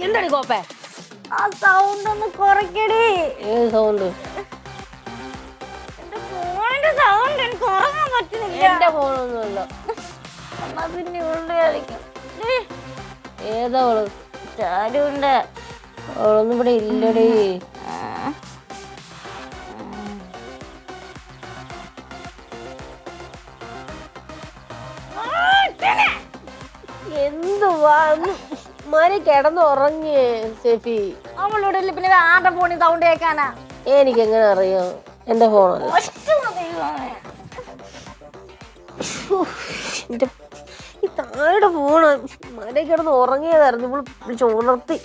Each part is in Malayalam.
എന്താണ് കോപ്പേ? ആ സൗണ്ട് ഒന്ന് കുറയ്ക്കടി. ഏത് സൗണ്ട്? എന്റെ ഫോണിന്റെ സൗണ്ട് എനിക്ക് ഉറങ്ങാൻ പറ്റുന്നില്ല. എന്റെ ഫോണൊന്നുമല്ല. എന്നാ പിന്നെ ഉള്ളി കളിക്കാം. ഏതാ അവള്? ചാരുണ്ട്. അവളൊന്നും ഇവിടെ ഇല്ലടി. എന്തുവാ മരി കിടന്ന് ഉറങ്ങിയേ സെഫി? അവളോട് പിന്നെ ആരുടെ ഫോണിൽ സൗണ്ട് കേൾക്കാനാ? എനിക്ക് എങ്ങനെ അറിയാം? എന്റെ ഫോണല്ല. ഈ താഴെ ഫോണ് മരി കിടന്ന് ഉറങ്ങിയതായിരുന്നു. ഇവള് വിളിച്ച് ഉണർത്തി.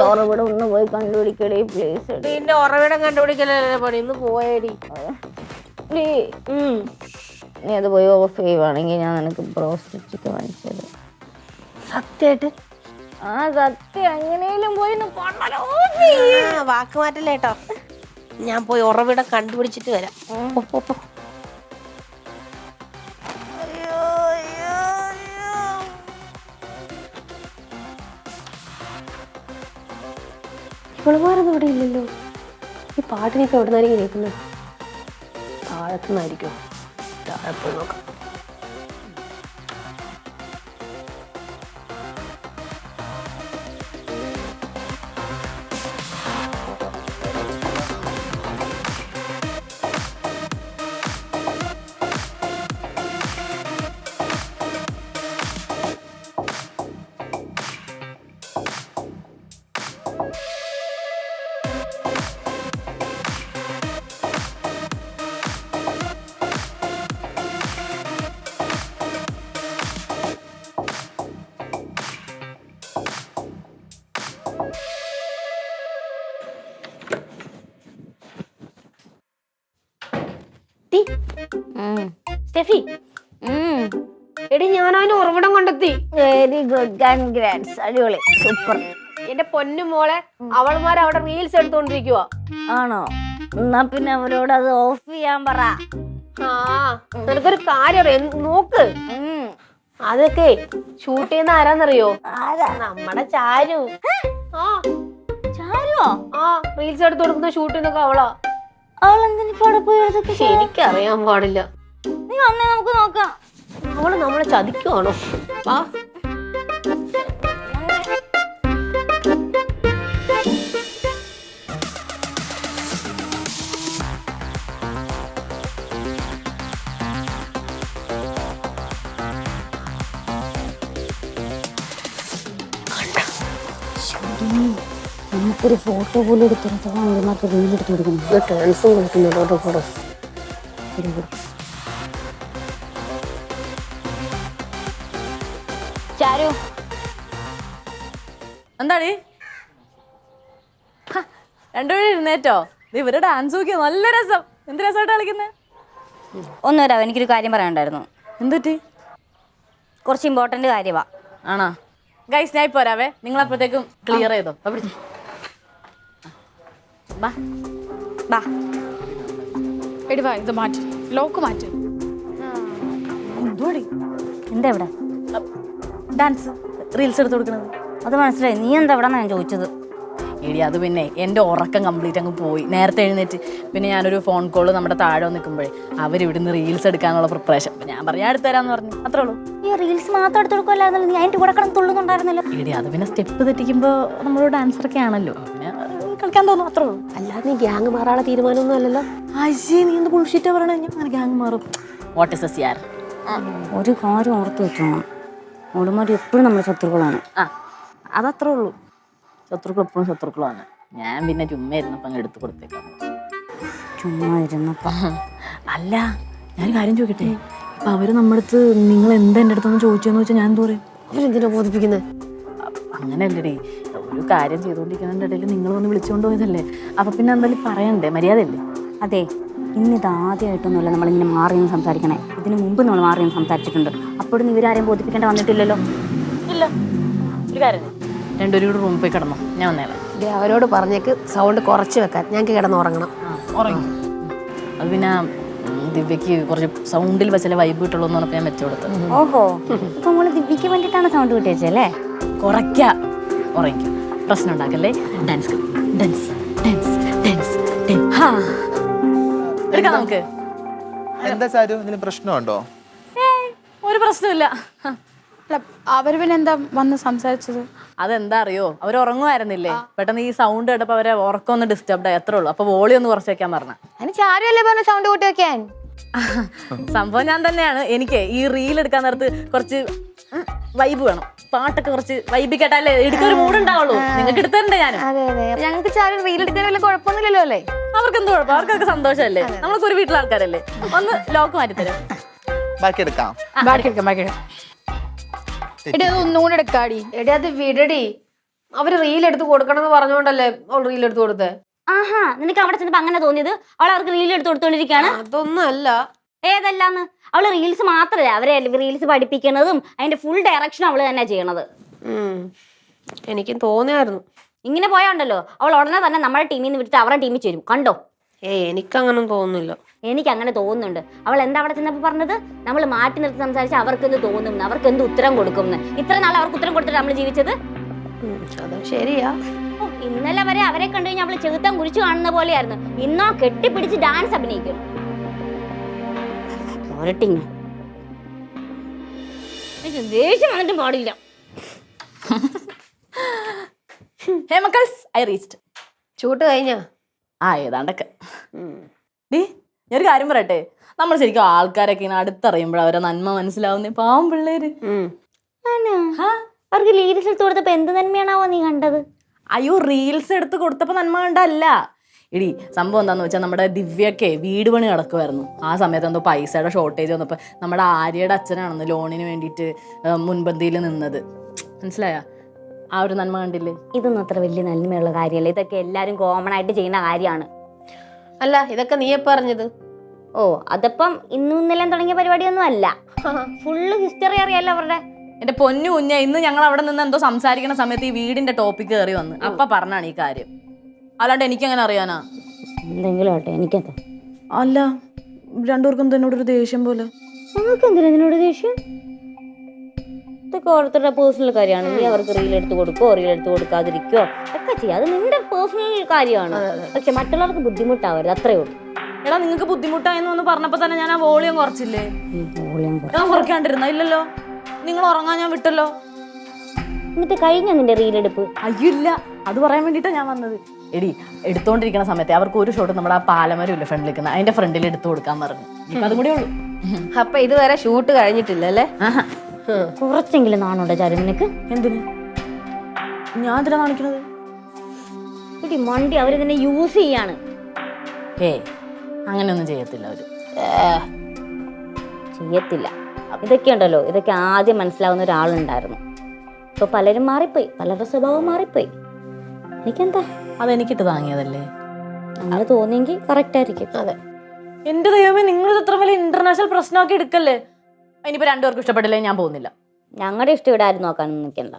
ഉറവിടം ഒന്ന് പോയി കണ്ടുപിടിക്കടേ പ്ലീസ്. നിന്റെ ഉറവിടം കണ്ടുപിടിക്കലല്ലേ പണി. ഇന്ന് പോയേടി. നീ അത് പോയി ഓഫ് ചെയ്യുവാണെങ്കിൽ ഞാൻ നിനക്ക് ബ്രോസ്റ്റ് ചിക്കൻ വാങ്ങിച്ചത്. സത്യായിട്ട്? ആ സത്യം. എങ്ങനെയും പോയി വാക്ക് മാറ്റല്ലേ കേട്ടോ. ഞാൻ പോയി ഉറവിടം കണ്ടുപിടിച്ചിട്ട് വരാം. ഇവളുമാരൊന്നും ഇവിടെ ഇല്ലല്ലോ. ഈ പാട്ടിനൊക്കെ എവിടെ നിന്നായിരിക്കും കേൾക്കുന്നത്? താഴത്തുനിന്നായിരിക്കും. താഴെ പോയി നോക്കാം. സ്റ്റെഫി, എടി ഞാൻ അവന്റെ ഉറവിടം കണ്ടെത്തി. വെരി ഗുഡ്, കൺഗ്രാറ്റ്സ്, അടിപൊളി, സൂപ്പർ. എന്റെ പൊന്നു മോളെ, അവൾമാർ അവിടെ റീൽസ് എടുത്തോണ്ടിരിക്കുവാ. ആണോ? എന്നാ പിന്നെ അവരോട് അത് ഓഫ് ചെയ്യാൻ പറ. ആ, നിനക്കൊരു കാര്യം നോക്ക്. അതൊക്കെ ഷൂട്ട് ചെയ്യുന്ന ആരാന്നറിയോ? നമ്മുടെ ചാരു. ചാരുവോ? ആ, റീൽസ് എടുത്ത് കൊടുക്കുന്ന ഷൂട്ട് ചെയ്യുന്നൊക്കെ അവളാ. എനിക്കറിയാൻ പാടില്ല. നീ വന്നേ നമുക്ക് നോക്കാം. അവള് നമ്മളെ ചതിക്കുവാണോ? വാ. നമുക്കൊരു ഫോട്ടോ പോലും എടുത്തിടത്തോളം റീലെടുത്ത് കൊടുക്കുന്നു. ഡാൻസും കളിക്കുന്നുണ്ടോ കൂടെ? ചാരു, എന്താടി രണ്ടുപേരും ഇരുന്നേറ്റോ? ഇവര് ഡാൻസ് നോക്കിയോ? നല്ല രസം. എന്ത് രസമായിട്ട് കളിക്കുന്നത്. ഒന്ന് വരാം, എനിക്കൊരു കാര്യം പറയാനുണ്ടായിരുന്നു. എന്തുറ്റി? കുറച്ച് ഇമ്പോർട്ടന്റ് കാര്യമാ. ആണോ? ഗൈസ് ഞാൻ ഇപ്പൊ വരാവേ. നിങ്ങൾ അപ്പോഴത്തേക്കും ക്ലിയർ ചെയ്തോ. എടി വാ, ഇത് മാറ്റി, ലോക്ക് മാറ്റി. എന്താ ഇവിടെ ഡാൻസ് റീൽസ് എടുത്ത് കൊടുക്കണത്? അത് മനസ്സിലായി. നീ എന്താ ഇവിടെ ഞാൻ ചോദിച്ചത്? എടി അത് പിന്നെ എൻ്റെ ഉറക്കം കംപ്ലീറ്റ് അങ്ങ് പോയി. നേരത്തെ എഴുന്നേറ്റ് പിന്നെ ഞാനൊരു ഫോൺ കോള് നമ്മുടെ താഴെ നിൽക്കുമ്പോഴേ അവരിവിടുന്ന് റീൽസ് എടുക്കാനുള്ള പ്രിപ്പറേഷൻ. ഞാൻ പറഞ്ഞു എടുത്തു തരാമെന്ന് പറഞ്ഞു. അത്രേ ഉള്ളൂ. ഈ റീൽസ് മാത്രം എടുത്തു കൊടുക്കുമല്ലായിരുന്നല്ലോ, നീ അതിൻ്റെ കൂടെ കിടന്ന് തുള്ളുന്നുണ്ടായിരുന്നല്ലോ. എടി അത് പിന്നെ സ്റ്റെപ്പ് തെറ്റിക്കുമ്പോൾ നമ്മളൊരു ഡാൻസറൊക്കെ ആണല്ലോ, പിന്നെ കളിക്കാൻ തോന്നും. അത്രേ ഉള്ളൂ. അല്ലാതെ നീ ഗ്യാങ് മാറാനുള്ള തീരുമാനമൊന്നും അല്ലല്ലോ. അയ്യേ, നീ എന്ത് ബുൾഷിറ്റാ പറയണേ? ഞാൻ അങ്ങനെ ഗ്യാങ് മാറും. വാട്ട് ഇസ് യാർ? ഒരു കാര്യം ഓർത്ത് വെച്ചോ, ഓടുമാർ എപ്പോഴും നമ്മുടെ ശത്രുക്കളാണ്. അതത്രേ ഉള്ളൂ. ശത്രുക്കൾ എപ്പോഴും ശത്രുക്കളാണ്. ഞാൻ പിന്നെ ചുമ്മാ ഇരുന്നപ്പോൾ അങ്ങ് എടുത്ത് കൊടുത്തേക്കാം. ചുമ്മാ ഇരുന്നപ്പോ അല്ല, ഞാനൊരു കാര്യം ചോദിക്കട്ടെ. ഇപ്പം അവർ നമ്മുടെ അടുത്ത് നിങ്ങൾ എന്താ എൻ്റെ അടുത്തൊന്ന് ചോദിച്ചതെന്ന് വെച്ചാൽ ഞാൻ എന്താ പറയും? അവരെന്തിനാ ബോധിപ്പിക്കുന്നത്? അങ്ങനെയല്ലടി, ഒരു കാര്യം ചെയ്തുകൊണ്ടിരിക്കുന്നതിൻ്റെ ഇടയിൽ നിങ്ങൾ വന്ന് വിളിച്ചുകൊണ്ട് പോയതല്ലേ. അപ്പം പിന്നെ എന്തായാലും പറയണ്ടേ? മര്യാദയല്ലേ? അതെ, ഇന്നിത് ആദ്യമായിട്ടൊന്നുമല്ല നമ്മളിങ്ങനെ മാറിയെന്ന് സംസാരിക്കണേ. ഇതിന് മുമ്പ് നമ്മൾ മാറിയെന്ന് സംസാരിച്ചിട്ടുണ്ട്. അപ്പോഴും ഇവരാരെയും ബോധിപ്പിക്കേണ്ട വന്നിട്ടില്ലല്ലോ. ഇല്ല, ഒരു കാര്യം രണ്ടുപേരും കൂടി റൂമിൽ പോയി കിടന്നോ, ഞാൻ വന്നേരാം. അവരോട് പറഞ്ഞേക്ക് സൗണ്ട് കുറച്ച് വെക്കാൻ, ഞങ്ങൾക്ക് കിടന്ന് ഉറങ്ങണം. ഉറങ്ങി. അത് പിന്നെ ദിവ്യക്ക് കുറച്ച് സൗണ്ടിൽ വെച്ചാൽ വൈബ് കിട്ടുള്ളൂ എന്ന് പറഞ്ഞപ്പോൾ ഞാൻ വെച്ചു കൊടുത്തത്. ഓഹോ, ഇപ്പൊ നമ്മള് ദിവ്യക്ക് വേണ്ടിയിട്ടാണ് സൗണ്ട് കൂട്ടി വെച്ചല്ലേ? കുറയ്ക്ക, ഉറങ്ങിക്കും, പ്രശ്നം ഉണ്ടാക്കല്ലേ. ഡാൻസ് ഡാൻസ് ഡാൻസ് ഡാൻസ് എടുക്കാം നമുക്ക്. എന്താ ചാരു, ഇതിന് പ്രശ്നമുണ്ടോ? ഒരു പ്രശ്നമില്ല. അല്ല അവർ പിന്നെ എന്താ വന്ന് സംസാരിച്ചത്? അതെന്താ അറിയോ, അവർ ഉറങ്ങുമായിരുന്നില്ലേ, പെട്ടെന്ന് ഈ സൗണ്ട് കേട്ടപ്പോൾ അവരെ ഉറക്കം ഒന്ന് ഡിസ്റ്റർബ്ഡ് ആയി, അത്രേ ഉള്ളൂ. അപ്പൊ വോളി ഒന്ന് കുറച്ച് വെക്കാൻ പറഞ്ഞ. അതിന് ചാരുവല്ലേ പറഞ്ഞ സൗണ്ട് കൂട്ടി വെക്കാൻ? സംഭവം ഞാൻ തന്നെയാണ്. എനിക്ക് ഈ റീൽ എടുക്കാൻ നേരത്ത് കുറച്ച് വൈബ് വേണം, പാട്ടൊക്കെ കുറച്ച് വൈബ് കേട്ടാലേ എടുക്കൊരു മൂഡ് ഉണ്ടാവുള്ളൂ. നിങ്ങൾക്ക് എടുത്തരണ്ടേ ഞാൻ? ഞങ്ങൾക്ക് ചാരു റീൽ എടുക്കാൻ വല്ല കുഴപ്പമൊന്നുമില്ലല്ലോ അല്ലേ? അവർക്ക് എന്ത് കുഴപ്പം, അവർക്കൊക്കെ സന്തോഷമല്ലേ, നമ്മളൊക്കെ ഒരു വീട്ടിലെ ആൾക്കാരല്ലേ. ഒന്ന് ലോക്ക് മാറ്റിത്തരാം. ബാക്കി എടുക്കാം. ബാക്കി എടുക്കാം, ബാക്കി എടുക്കാം. എടി അത് ഒന്നുകൂടെ എടുക്കാടി. എടി അത് വിടടി, അവര് റീൽ എടുത്ത് കൊടുക്കണം എന്ന് പറഞ്ഞോണ്ടല്ലേ അവൾ റീൽ എടുത്ത് കൊടുത്തേ. ആഹാ, നിനക്ക് അവിടെ ചെന്നപ്പോ അങ്ങനെ തോന്നിയത്? അവൾ അവർക്ക് റീൽ എടുത്ത് കൊടുത്തോണ്ടിരിക്കുകയാണ്. അതൊന്നും അല്ല. ഏതല്ലാന്ന്? അവള് റീൽസ് മാത്രല്ല, അവരെ റീൽസ് പഠിപ്പിക്കുന്നതും അതിന്റെ ഫുൾ ഡയറക്ഷൻ അവള് തന്നെ ചെയ്യണത്. എനിക്കും തോന്നിയായിരുന്നു. ഇങ്ങനെ പോയാണ്ടല്ലോ അവൾ ഉടനെ തന്നെ നമ്മുടെ ടീമിൽ നിന്ന് വിട്ടിട്ട് അവരുടെ ടീമിൽ ചേരും. കണ്ടോ? എനിക്കങ്ങനെ തോന്നുന്നില്ല. എനിക്ക് അങ്ങനെ തോന്നുന്നുണ്ട്. അവൾ എന്താ അവിടെ ചെന്നപ്പോ പറഞ്ഞത്? നമ്മൾ മാറ്റി നിർത്തി സംസാരിച്ച് അവർക്ക് എന്ത് തോന്നും, അവർക്ക് എന്ത് ഉത്തരം കൊടുക്കും. ഇത്ര നാൾ അവർക്ക് ഉത്തരം കൊടുത്തിട്ട് നമ്മൾ ജീവിച്ചത്. അത് ശരിയാ. ഇന്നലെ വരെ അവരെ കണ്ടു കഴിഞ്ഞാൽ അവള് ചെറുത്താൻ കുറിച്ച് കാണുന്ന പോലെയായിരുന്നു. ഇന്നോ കെട്ടിപ്പിടിച്ച് ഡാൻസ് അഭിനയിക്കും. ദേഷ്യം വന്നിട്ട് പാടില്ല. I reached. ഷൂട്ട് കഴിഞ്ഞാ? ഏതാണ്ടൊക്കെ. ഞാനൊരു കാര്യം പറയട്ടെ, നമ്മൾ ശരിക്കും ആൾക്കാരൊക്കെ ഇങ്ങനെ അടുത്തറിയുമ്പോൾ അവരെ നന്മ മനസ്സിലാവുന്നേ. പാവം പിള്ളേര്. അവർക്ക് റീൽസ് എടുത്ത് കൊടുത്തപ്പോ എന്ത് നന്മയാണാവോ നീ കണ്ടത്? അയ്യോ, റീൽസ് എടുത്ത് കൊടുത്തപ്പോ നന്മ കണ്ടല്ല. എടി, സംഭവം എന്താന്ന് വെച്ചാൽ നമ്മുടെ ദിവ്യൊക്കെ വീട് പണി നടക്കുമായിരുന്നു. ആ സമയത്ത് എന്തോ പൈസയുടെ ഷോർട്ടേജ് വന്നപ്പോൾ നമ്മുടെ ആര്യയുടെ അച്ഛനാണെന്ന് ലോണിന് വേണ്ടിയിട്ട് മുൻപന്തിയിൽ നിന്നത്. മനസ്സിലായ? ആ ഒരു നന്മ കണ്ടില്ലേ? ഇതൊന്നും അത്ര വലിയ നന്മയുള്ള കാര്യമല്ല. ഇതൊക്കെ എല്ലാരും കോമൺ ആയിട്ട് ചെയ്യുന്ന കാര്യമാണ്. അല്ല, ഇതൊക്കെ നീ പറഞ്ഞത്? ഓ, അതപ്പം ഇന്നും ഇന്നലെയും തുടങ്ങിയ പരിപാടിയൊന്നും അല്ല. ഫുള്ള് ഹിസ്റ്ററി അറിയാലോ അവരുടെ. എന്റെ പൊന്നു കുഞ്ഞ, ഇന്ന് ഞങ്ങൾ അവിടെ നിന്ന് എന്തോ സംസാരിക്കുന്ന സമയത്ത് ഈ വീടിന്റെ ടോപ്പിക് കയറി വന്ന് അപ്പൊ പറഞ്ഞാണ് ഈ കാര്യം. അല്ലാണ്ട് എനിക്കങ്ങനെ അറിയാനാ? എന്തെങ്കിലും ആട്ടെ, എനിക്കെന്താ? അല്ല, രണ്ടുപേർക്കും എന്നോടൊരു ദേഷ്യം പോലെ. നിങ്ങൾക്ക് എന്തിനാ ഇതിനോട് ദേഷ്യം? ഇതൊക്കെ ഓരോരുത്തരുടെ പേഴ്സണൽ കാര്യമാണ്. നീ അവർക്ക് റീൽ എടുത്ത് കൊടുക്കോ റീൽ എടുത്ത് കൊടുക്കാതിരിക്കോ ഒക്കെ ചെയ്യാം. അത് നിന്റെ പേഴ്സണൽ കാര്യമാണ്. പക്ഷെ മറ്റുള്ളവർക്ക് ബുദ്ധിമുട്ടാവരുത്, അത്രേ ഉള്ളൂ. എടാ, നിങ്ങൾക്ക് ബുദ്ധിമുട്ടായെന്ന് ഒന്ന് പറഞ്ഞപ്പോ തന്നെ ഞാൻ ആ വോളിയം കുറച്ചില്ലേ? ഞാൻ കുറയ്ക്കാണ്ടിരുന്ന ഇല്ലല്ലോ. നിങ്ങൾ ഉറങ്ങാൻ ഞാൻ വിട്ടല്ലോ. എന്നിട്ട് കഴിഞ്ഞ നിന്റെ റീൽ എടുപ്പ്? അയ്യില്ല, അത് പറയാൻ വേണ്ടിയിട്ടാണ് ഞാൻ വന്നത്. എടി, എടുത്തോണ്ടിരിക്കുന്ന സമയത്ത് അവർക്ക് ഒരു ഷോട്ട് നമ്മുടെ ആ പാലമരം ഇല്ല ഫ്രണ്ടിൽ നിൽക്കുന്ന, അതിന്റെ ഫ്രണ്ടിൽ എടുത്തു കൊടുക്കാൻ പറഞ്ഞു. ഇപ്പൊ അതും കൂടെ ഉള്ളൂ. അപ്പൊ ഇതുവരെ ഷൂട്ട് കഴിഞ്ഞിട്ടില്ല അല്ലേ? കുറച്ചെങ്കിലും നാണുണ്ടോ ചാരു നിനക്ക്? എന്തിന്? ഞാൻ എന്തിനാ കാണിക്കണത്? ഇടി മണ്ടി, അവര് നിന്നെ യൂസ് ചെയ്യാണ്. അങ്ങനെയൊന്നും ചെയ്യത്തില്ല അവര്. ചെയ്യത്തില്ല. ഇതൊക്കെ ഉണ്ടല്ലോ, ഇതൊക്കെ ആദ്യം മനസ്സിലാവുന്ന ഒരാളുണ്ടായിരുന്നു. ഇപ്പൊ പലരും മാറിപ്പോയി, പലരുടെ സ്വഭാവം മാറിപ്പോയി. എനിക്കെന്താ? അതെനിക്കിട്ട് താങ്ങിയതല്ലേ. അങ്ങനെ തോന്നിയെങ്കിൽ കറക്റ്റ് ആയിരിക്കും. അതെ. എന്റെ ദൈവമേ, നിങ്ങൾ ഇത്ര വലിയ ഇന്റർനാഷണൽ പ്രശ്നമൊക്കെ എടുക്കല്ലേ. ഇനിയിപ്പോ രണ്ടുപേർക്കും ഇഷ്ടപ്പെട്ടില്ലേ ഞാൻ പോകുന്നില്ല. ഞങ്ങളുടെ ഇഷ്ടം ഇവിടെ ആരും നോക്കാനൊന്നും നിൽക്കണ്ട.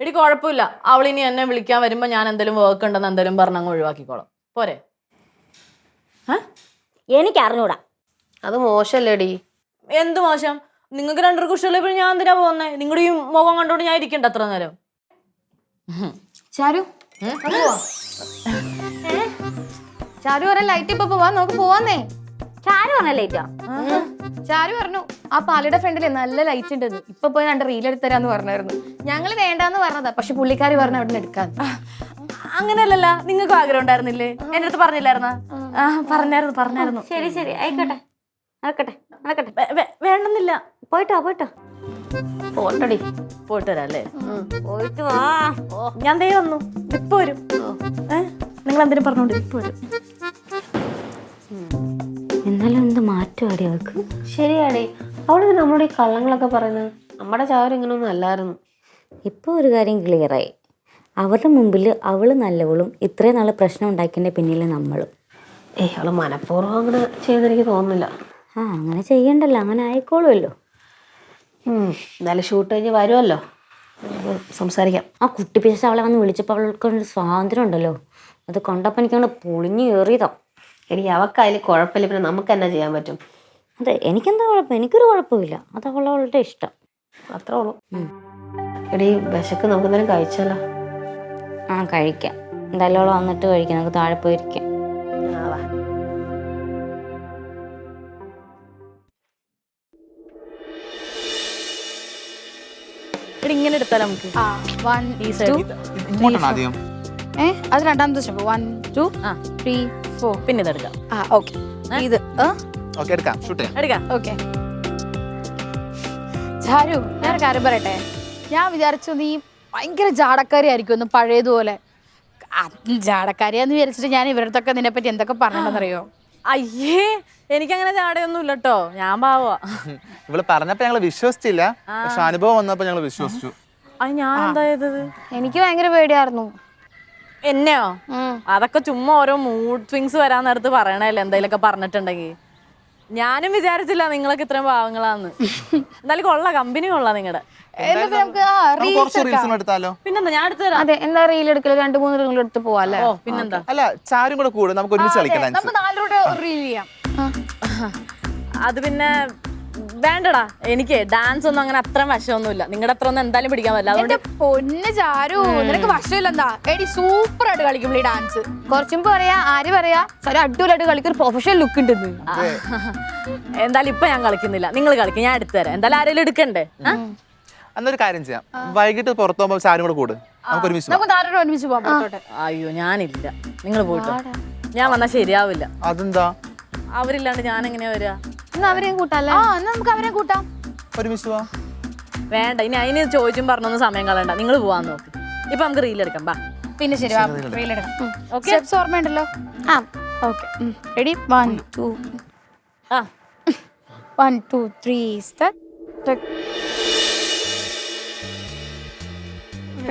എടി, കുഴപ്പമില്ല. അവളിനി എന്നെ വിളിക്കാൻ വരുമ്പോ ഞാൻ എന്തെങ്കിലും വർക്ക് ഉണ്ടെന്ന് എന്തെങ്കിലും പറഞ്ഞങ്ങ് ഒഴിവാക്കിക്കോളാം. പോരെ? എനിക്ക് അറിഞ്ഞൂടാ. അത് മോശല്ലേടി. എന്ത് മോശം? നിങ്ങൾക്ക് രണ്ടുപേർക്കും ഇഷ്ടമല്ലേ, ഞാൻ എന്തിനാ പോകുന്നേ? നിങ്ങളുടെ ഈ മുഖം കണ്ടോണ്ട് ഞാൻ ഇരിക്കണ്ട അത്ര നേരം. ചാരു ചാരു പറഞ്ഞ ലൈറ്റ് ഇപ്പൊ പോവാ, നമുക്ക് പോവാന്നേ. ചാരു പറഞ്ഞ ലേറ്റാ? ചാരു പറഞ്ഞു ആ പാലയുടെ ഫ്രണ്ടില് നല്ല ലൈറ്റ് ഉണ്ടെന്ന്, ഇപ്പൊ പോയി രണ്ട് റീൽ എടുത്തരാന്ന് പറഞ്ഞായിരുന്നു. ഞങ്ങള് വേണ്ടാന്ന് പറഞ്ഞതാ, പക്ഷെ പുള്ളിക്കാരി പറഞ്ഞ അവിടെ നിന്ന് എടുക്കാൻ. അങ്ങനെയല്ലല്ല, നിങ്ങൾക്ക് ആഗ്രഹം ഉണ്ടായിരുന്നില്ലേ? എന്റെ അടുത്ത് പറഞ്ഞില്ലായിരുന്ന? പറഞ്ഞായിരുന്നു. ശരി ശരി, ആയിക്കോട്ടെ, നടക്കട്ടെ നടക്കട്ടെ. വേണമെന്നില്ല. പോയിട്ടോ പോയിട്ടോ. പോട്ടടി. പോയിട്ട് വരാം അല്ലേ? പോയിട്ട് വാ. ഞാൻ ദേ വന്നു, ഇപ്പൊ വരും. നിങ്ങൾ എന്തിനും പറഞ്ഞോണ്ട് ഇപ്പൊ വരും. എന്നാലും എന്ത് മാറ്റമാടി അവൾക്ക്. ശരിയാടേ, അവള് നമ്മുടെ ഈ കള്ളങ്ങളൊക്കെ പറയുന്നത്. നമ്മുടെ ചാവർ ഇങ്ങനൊന്നും അല്ലായിരുന്നു. ഇപ്പൊ ഒരു കാര്യം ക്ലിയറായി. അവരുടെ മുമ്പിൽ അവള് നല്ലവളും ഇത്രയും നാള് പ്രശ്നം ഉണ്ടാക്കിയതിന്റെ പിന്നിൽ നമ്മളും. അവള് മനഃപൂർവ്വം അങ്ങനെ ചെയ്തെനിക്ക് തോന്നുന്നില്ല. ആ അങ്ങനെ ചെയ്യണ്ടല്ലോ, അങ്ങനെ ആയിക്കോളുമല്ലോ. എന്നാലും ഷൂട്ട് കഴിഞ്ഞ് വരുമല്ലോ, നമുക്ക് സംസാരിക്കാം. ആ കുട്ടി പിശ അവളെ വന്ന് വിളിച്ചപ്പോൾ അവൾക്കൊരു സ്വാതന്ത്ര്യം ഉണ്ടല്ലോ, അത് കണ്ടപ്പോൾ എനിക്കങ്ങോട്ട് പൊളിഞ്ഞു കയറിയതാ. എനിക്ക് അവൾക്ക് അതിൽ കുഴപ്പമില്ല, പിന്നെ നമുക്ക് എന്നാ ചെയ്യാൻ പറ്റും? അതെ, എനിക്കെന്താ കുഴപ്പം? എനിക്കൊരു കുഴപ്പമില്ല, അത് അവളുടെ ഇഷ്ടം, അത്രേ ഉള്ളൂ. എടി വിശക്ക് നമുക്ക് എന്തെങ്കിലും കഴിച്ചാലോ? ആ കഴിക്കാം, എന്തായാലും അവൾ വന്നിട്ട് കഴിക്കാം, നമുക്ക് താഴെ പോയിരിക്കാം. ഇവിടെ ഇങ്ങനെ എടുത്താലോ നമുക്ക്? ഈ സൈഡ് ഇങ്ങോട്ടാണ് ആദ്യം. അത് രണ്ടാമത്തെ സ്റ്റെപ്പ്. 1 2 3 4. പിന്നെ ഇതെടുക്കാം. ഓക്കെ. ഇത് ഓക്കെ, എടുക്കാം, ഷൂട്ട് ചെയ്യാം. എടുക്കാം. ഓക്കെ. ചാരു, ഞാൻ കാര്യം പറയട്ടെ. ഞാൻ വിചാരിച്ചു നീ ഭയങ്കര ജാടക്കാരി ആയിരിക്കും ഒന്ന് പഴയതുപോലെ. ജാടക്കാരിയാന്ന് വിചാരിച്ചിട്ട് ഞാൻ ഇവരടുത്തൊക്കെ നിന്നെ പറ്റി എന്തൊക്കെ പറഞ്ഞിട്ടുണ്ടെന്നറിയോ? അയ്യേ, എനിക്കങ്ങനെ ചാടയൊന്നും ഇല്ല കേട്ടോ, ഞാൻ പാവാ. ഇവള് പറഞ്ഞപ്പോ ഞങ്ങള് വിശ്വസിച്ചില്ല, പക്ഷെ അനുഭവം വന്നപ്പോ ഞങ്ങള് വിശ്വസിച്ചു. അത് ഞാൻ എന്താ ചെയ്തത്? എനിക്ക് ഭയങ്കര പേടിയായിരുന്നു. എന്നെയോ? അതൊക്കെ ചുമ്മാ ഓരോ മൂഡ് സ്വിങ്സ് വരാൻ നേരത്ത് പറയണല്ലേ എന്തെങ്കിലുമൊക്കെ പറഞ്ഞിട്ടുണ്ടെങ്കിൽ. ഞാനും വിചാരിച്ചില്ല നിങ്ങളൊക്കെ ഇത്രയും പാവങ്ങളാന്ന്. എന്തായാലും കൊള്ളാം, കമ്പനി കൊള്ളാം നിങ്ങളുടെ. കുറച്ച് റീൽസ് എടുത്താലോ? പിന്നെന്താ, ഞാൻ എടുത്തു തരാം. അതെ, എന്താ റീൽ എടുക്കല്? 2-3 റീൽ എടുത്ത് പോവാല്ലേ? ഓ പിന്നെന്താ. അല്ല, ചാരും കൂടെ കൂടും, നമുക്ക് ഒരുമിച്ച് കളിക്കാം ഡാൻസ്. നമുക്ക് 4 റീൽ ചെയ്യാം. അത് പിന്നെ വേണ്ടടാ, എനിക്ക് ഡാൻസ് ഒന്നും അങ്ങനെ അത്ര വശമൊന്നുമില്ല. നിങ്ങളുടെ അത്ര ഒന്നും എന്തായാലും പിടിക്കാൻ പറ്റില്ല. അതുകൊണ്ട് പൊന്ന് ചാരു, നിനക്ക് വശമില്ലെന്താ? എടി സൂപ്പർ ആയിട്ട് കളിക്കും ഈ ഡാൻസ്. കുറച്ചും പറയാ, ആര് പറയാ സാരി അടിപൊളിയായിട്ട് കളിക്കും, പ്രൊഫഷണൽ ലുക്ക് ഉണ്ടെന്ന്. എന്തായാലും ഇപ്പൊ ഞാൻ കളിക്കുന്നില്ല, നിങ്ങൾ കളിക്കും, ഞാൻ എടുത്തു തരാം. എന്തായാലും ആരെങ്കിലും എടുക്കണ്ടേ? എന്നൊരു കാര്യം ചെയ്യാം, വൈകിട്ട് പുറത്തു പോകുമ്പോ ചാരും കൂടെ കൂട്, നമുക്ക് ഒരുമിച്ച് പോകാം. നമുക്ക് 4 ഒരുമിച്ച് പോകാം. അയ്യോ ഞാനില്ല, നിങ്ങൾ പോയിട്ടോ. ഞാൻ വന്നാൽ ശരിയാവില്ല. അതെന്താ? അവരില്ലാണ്ട് ഞാൻ എങ്ങനെയാ വരിക? എന്നാ അവരെയും കൂട്ടാല്ലേ? നമുക്ക് അവരെ കൂട്ടാം, ഒരുമിച്ച് പോവാം. വേണ്ട, ഇനി അതിന് ചോദിച്ചും പറഞ്ഞൊന്നും സമയം കളയണ്ട, നിങ്ങൾ പോവാൻ നോക്ക്. ഇപ്പൊ നമുക്ക് റീൽ എടുക്കാം, ബാ. പിന്നെ ശരി, റീൽ എടുക്കാം. സ്റ്റെപ്സ് ഓർമ്മയുണ്ടല്ലോ? ഓക്കെ. റെഡി? 1 2 1 2 3 സ്റ്റാർട്ട്.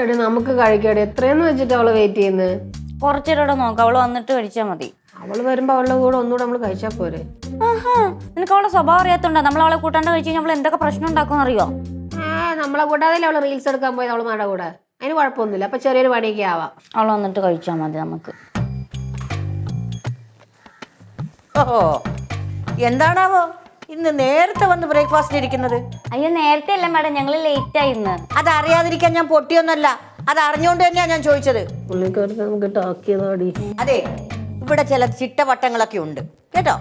എടി നമുക്ക് കഴിക്കാടി, എത്രയെന്ന് വെച്ചിട്ട് അവള് വെയിറ്റ് ചെയ്യുന്നത്? കുറച്ചേരോടെ നോക്കാം, അവള് വന്നിട്ട് കഴിച്ചാൽ മതി. അവള് വരുമ്പോ അവളുടെ കൂടെ ഒന്നുകൂടെ നമ്മള് കഴിച്ചാ പോരെ? നിനക്ക് അവളെ സ്വഭാവം അറിയാത്തോണ്ടാ, നമ്മൾ അവളെ കൂട്ടാണ്ട് കഴിച്ച് കഴിഞ്ഞാൽ അവൾ എന്തൊക്കെ പ്രശ്നം ഉണ്ടാക്കും അറിയോ? നമ്മളെ കൂട്ടാതെ അവള് റീൽസ് എടുക്കാൻ പോയത് അവള് മാടെ കൂടെ, അതിന് കുഴപ്പമൊന്നുമില്ല. അപ്പൊ ചെറിയൊരു പണിയൊക്കെ ആവാം. അവൾ വന്നിട്ട് കഴിച്ചാൽ മതി നമുക്ക്. ഓഹോ, എന്താണാവോ ഇന്ന് നേരത്തെ വന്ന് ബ്രേക്ക്ഫാസ്റ്റിന് ഇരിക്കുന്നത്? അയ്യോ നേരത്തെ അല്ല മാഡം, ഞങ്ങൾ ലേറ്റ് ആയിന്ന്. അതറിയാതിരിക്കാൻ ഞാൻ പൊട്ടിയൊന്നല്ല, അത് അറിഞ്ഞുകൊണ്ട് തന്നെയാ ഞാൻ ചോദിച്ചത്. പുള്ളിക്കാർക്ക് നമുക്ക് ടാക്കിയതാടി. അതെ, ഇവിടെ ചില ചിട്ടവട്ടങ്ങളൊക്കെ ഉണ്ട് കേട്ടോ.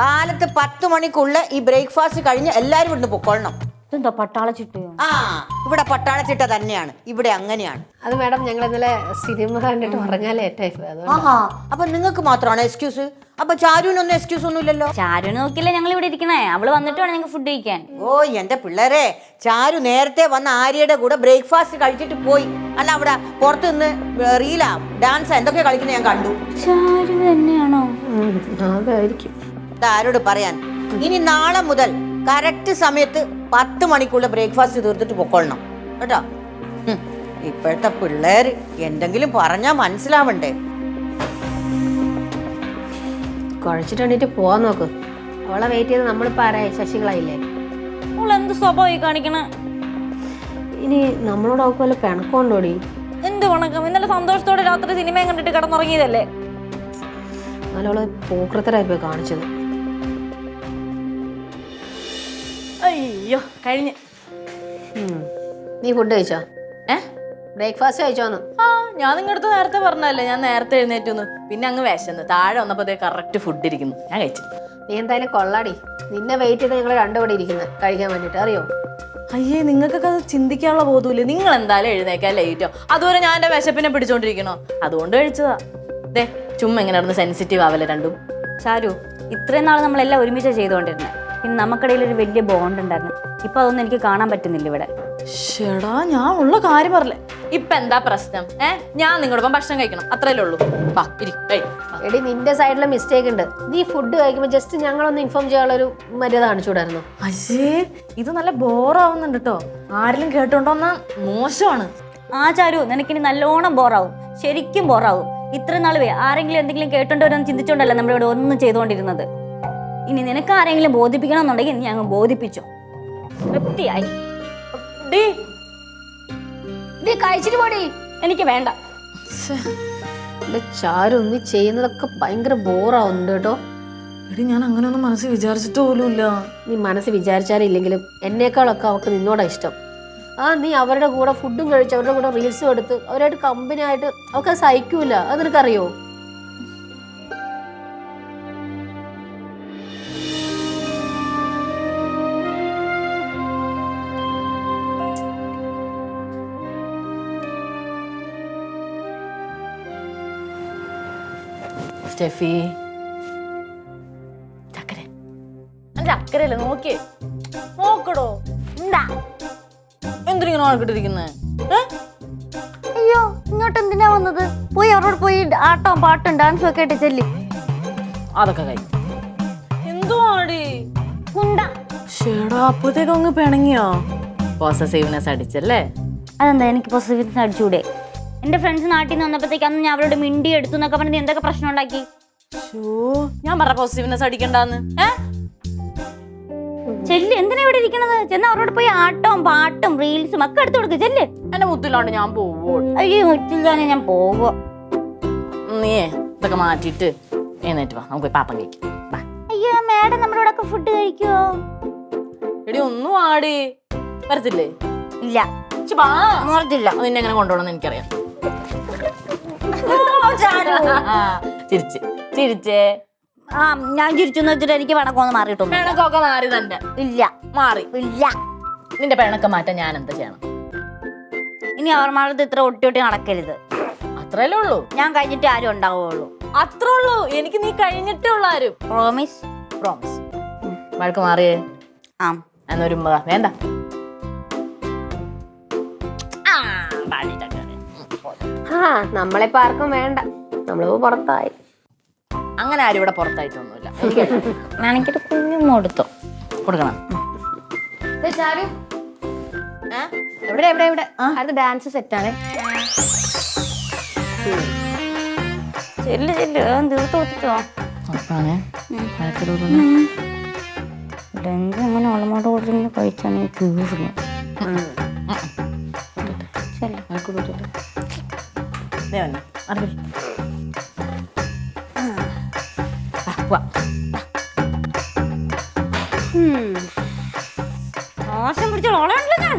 കാലത്ത് 10 മണിക്കുള്ള ഈ ബ്രേക്ക്ഫാസ്റ്റ് കഴിഞ്ഞ് എല്ലാരും ഇവിടുന്ന് പൊക്കോളണം. ഇതെന്താ പട്ടാള ചിട്ടയോ? ആ, ഇവിടെ പട്ടാള ചിട്ട തന്നെയാണ്, ഇവിടെ അങ്ങനെയാണ്. അത് മാഡം, ഞങ്ങൾ ഇന്നലെ സിനിമ കണ്ടിട്ട് പറഞ്ഞാൽ ലേറ്റായി. ആഹാ, അപ്പൊ നിങ്ങൾക്ക് മാത്രമാണ് എക്സ്ക്യൂസ്? അപ്പൊ ചാരുവിനൊന്നും എക്സ്ക്യൂസ് ഒന്നും ഇല്ലല്ലോ? ചാരു നോക്കില്ല ഞങ്ങൾ ഇവിടെ ഇരിക്കണേ, അവള് വന്നിട്ട് വേണം ഞങ്ങൾക്ക് ഫുഡ് കഴിക്കാൻ. ഓ എന്റെ പിള്ളേരെ, ചാരു നേരത്തെ വന്ന ആര്യയുടെ കൂടെ ബ്രേക്ക്ഫാസ്റ്റ് കഴിച്ചിട്ട് പോയി. അല്ല, അവിടെ പുറത്ത് നിന്ന് റീലാ ഡാൻസ് എന്തൊക്കെ കളിക്കുന്നത് ഞാൻ കണ്ടു. ചാരു തന്നെയാണോ? അതായിരിക്കും. ആരോട് പറയാൻ? ഇനി നാളെ മുതൽ കറക്റ്റ് സമയത്ത് 10 മണിക്കുള്ള ബ്രേക്ക്ഫാസ്റ്റ് തീർത്തിട്ട് പൊക്കോളണം കേട്ടോ. ഇപ്പോഴത്തെ പിള്ളേര് എന്തെങ്കിലും പറഞ്ഞാ മനസ്സിലാവണ്ടേ? കുഴച്ചിട്ട് വേണ്ടിട്ട് പോവാൻ നോക്ക്. അവളെ വെയിറ്റ് ചെയ്ത് നമ്മളിപ്പോ ആരായി? ശശികളായില്ലേ? അവൾ എന്ത് സ്വഭാവമായി കാണിക്കണ? ഇനി നമ്മളോട് അവൾക്ക് വല്ല പിണക്കമുണ്ടോടി? എന്ത് വണക്കം? ഇന്നലെ സന്തോഷത്തോടെ രാത്രി സിനിമയും കണ്ടിട്ട് കിടന്നുറങ്ങിയതല്ലേ. എന്നാലും അവള് പൂക്കൃത്തരായി പോയി കാണിച്ചത്. അയ്യോ കഴിഞ്ഞ്. നീ ഫുഡ് കഴിച്ചോ? ബ്രേക്ക്ഫാസ്റ്റ് കഴിച്ചോന്ന്? ആ, ഞാൻ നിങ്ങളുടെ അടുത്ത് നേരത്തെ പറഞ്ഞല്ലേ, ഞാൻ നേരത്തെ എഴുന്നേറ്റു. പിന്നെ അങ്ങ് വിശന്ന് താഴെ വന്നപ്പോ കറക്റ്റ് ഫുഡ് ഇരിക്കുന്നു, ഞാൻ കഴിച്ചു. നീ എന്തായാലും കൊള്ളാടി, നിന്നെ വെയിറ്റ് ചെയ്ത് ഞങ്ങൾ രണ്ടുപടി ഇരിക്കുന്നത് കഴിക്കാൻ വേണ്ടിട്ട്, അറിയോ? അയ്യേ, നിങ്ങൾക്കൊക്കെ അത് ചിന്തിക്കാനുള്ള ബോധമില്ലേ? നിങ്ങൾ എന്തായാലും എഴുന്നേക്കാൻ ലേറ്റോ, അതുവരെ ഞാൻ എന്റെ വിശപ്പിനെ പിടിച്ചോണ്ടിരിക്കണോ? അതുകൊണ്ട് കഴിച്ചതാ. ദേ ചുമ്മാ ഇങ്ങനെ നടന്ന് സെൻസിറ്റീവ് ആവല്ലേ രണ്ടും. ചാരു, ഇത്രയും നാൾ നമ്മളെല്ലാം ഒരുമിച്ച് ചെയ്തുകൊണ്ടിരുന്നത്. പിന്നെ നമുക്കിടയിൽ ഒരു വലിയ ബോണ്ട് ഉണ്ടായിരുന്നു. ഇപ്പൊ അതൊന്നും എനിക്ക് കാണാൻ പറ്റുന്നില്ല ഇവിടെ. ഷെടാ, ഞാൻ ഉള്ള കാര്യം പറഞ്ഞേ. ഇപ്പൊ എന്താ പ്രശ്നം? ഞാൻ നിങ്ങളോടൊപ്പം ഭക്ഷണം കഴിക്കണം, അത്രയല്ലേ ഉള്ളൂ. എടി, നിന്റെ സൈഡിലെ മിസ്റ്റേക്ക് ഉണ്ട്. നീ ഫുഡ് കഴിക്കുമ്പോൾ ജസ്റ്റ് ഞങ്ങളൊന്ന് ഇൻഫോം ചെയ്യാനുള്ള ഒരു മര്യാദ കാണിച്ചുകൂടായിരുന്നു? അയ്യേ, ഇത് നല്ല ബോറാവുന്നുണ്ട് കേട്ടോ. ആരെങ്കിലും കേട്ടോണ്ടോന്നാ മോശമാണ്. ആ ചാരു, നിനക്കിനി നല്ലോണം ബോറാവും, ശരിക്കും ബോറാവും. ഇത്ര നാൾ ആരെങ്കിലും എന്തെങ്കിലും കേട്ടോണ്ടോ എന്ന് ചിന്തിച്ചോണ്ടല്ല നമ്മളിവിടെ ഒന്നും ചെയ്തുകൊണ്ടിരുന്നത്. ഇനി നിനക്ക് ആരെങ്കിലും ബോധിപ്പിക്കണം എന്നുണ്ടെങ്കിൽ നീ അങ്ങ് ബോധിപ്പിച്ചോ. തൃപ്തിയായി. ഡീ കഴിച്ചിട്ട് പോടി. എനിക്ക് വേണ്ട. എന്റെ ചാരു നീ ചെയ്യുന്നതൊക്കെ ഭയങ്കര ബോറാവുന്നുണ്ട് കേട്ടോ. എടി ഞാൻ അങ്ങനെയൊന്നും മനസ്സിൽ വിചാരിച്ചിട്ട് പോലുമില്ല. നീ മനസ്സ് വിചാരിച്ചാലില്ലെങ്കിലും എന്നേക്കാളൊക്കെ അവൾക്ക് നിന്നോടാ ഇഷ്ടം. നീ അവരുടെ കൂടെ ഫുഡും കഴിച്ച് അവരുടെ കൂടെ റീൽസും എടുത്ത് അവരായിട്ട് കമ്പനി ആയിട്ട് അവൾക്ക് അത് സഹിക്കൂല. അത് നിനക്കറിയോ? സ്റ്റെഫി ചക്കര ചക്കരല്ലേ നോക്കിയേ നോക്കടോ. എന്താ എന്തിനിങ്ങനെ വഴക്കിട്ടിരിക്കുന്നേ? അയ്യോ ഇങ്ങോട്ട് എന്തിനാ വന്നത്? പോയി അവരോട് പോയി ആട്ടവും പാട്ടും ഡാൻസും ഒക്കെ ആയിട്ട് ചെല്ലി. അതൊക്കെ കഴിഞ്ഞു. എന്തുവാടി കുണ്ട. ഷേടാ അപ്പത്തേക്ക് അങ്ങ് പിണങ്ങിയോ? പോസസീവ്നെസ് അടിച്ചല്ലേ? അതെന്താ എനിക്ക് പോസിറ്റീവ്നെസ് അടിച്ചൂടെ? എന്റെ ഫ്രണ്ട്സ് നാട്ടിൽ നിന്ന് വന്നപ്പോഴത്തേക്ക് അന്ന് ഞാൻ അവരോട് മിണ്ടി എടുത്തു എന്നൊക്കെ പറഞ്ഞ് എന്തൊക്കെ പ്രശ്നം ഉണ്ടാക്കി. ഞാൻ പറഞ്ഞ പോസിറ്റീവ്നെസ് അടിക്കണ്ടെന്ന്. ചെല്ല്. എന്തിനാ ഇവിടെ ഇരിക്കണത്? ചെന്ന് അവരോട് പോയി ആട്ടവും പാട്ടും റീൽസും ഒക്കെ എടുത്തു കൊടുക്ക്. ചെല്ല്. എന്റെ മുത്തില്ലാണ്ട് ഞാൻ പോവോ? അയ്യോ മുറ്റില്ലാതെ ഞാൻ പോവോ? നീയേ ഇതൊക്കെ മാറ്റിട്ട് എഴുന്നേറ്റ് വാ, നമുക്ക് പാപ്പം കഴിക്കാം. അയ്യോ മാഡം നമ്മുടെ ഇവിടെ ഒക്കെ ഫുഡ് കഴിക്കുവോ? എടി ഒന്നും ആടി വരത്തില്ലേ? ഇല്ല മോർത്തില്ല. നിന്നെ എങ്ങനെ കൊണ്ടുപോകണമെന്ന് എനിക്കറിയാം. ചിരിച്ച് ചിരിച്ചേ. ഞാൻ ചിരിച്ചെന്ന് വെച്ചിട്ട് എനിക്ക് പണക്കൊന്ന് മാറിയിട്ടൊന്നും പിണക്കൊക്കെ മാറി തന്നെ. ഇല്ല. മാറി. ഇല്ല. നിന്റെ പിണക്കം മാറ്റാൻ ഞാൻ എന്താ ചെയ്യണം? ഇനി അവന്മാരത് ഇത്ര ഒട്ടി ഒട്ടി നടക്കരുത്. അത്രയല്ലേ ഉള്ളൂ. ഞാൻ കഴിഞ്ഞിട്ട് ആരും ഉണ്ടാവുള്ളൂ. അത്രേ ഉള്ളൂ. എനിക്ക് നീ കഴിഞ്ഞിട്ടേ ഉള്ളു ആരും. പ്രോമിസ്. പ്രോമിസ്. വഴക്ക് മാറിയേ. ആ എന്നൊരു വേണ്ട. നമ്മളിപ്പോ ആർക്കും വേണ്ട. നമ്മളിപ്പോ പുറത്തായി. അങ്ങനെ ആരും ഇവിടെ പുറത്തായിട്ടൊന്നുമില്ല. എനിക്കൊരു കുഞ്ഞും കൊടുത്തു കൊടുക്കണം. എവിടെ എവിടെ എവിടെ അടുത്ത ഡാൻസ് സെറ്റാണ്. ചെല്ല് ചെല്ല് തീർത്ത് കൊടുത്തിട്ടോ. ലഞ്ച് അങ്ങനെ ഓളമാട് കൊടുത്ത് കഴിച്ചാൽ നീ തീർന്നു. മോശം പിടിച്ച ഓളാണല്ലോ ഞാൻ.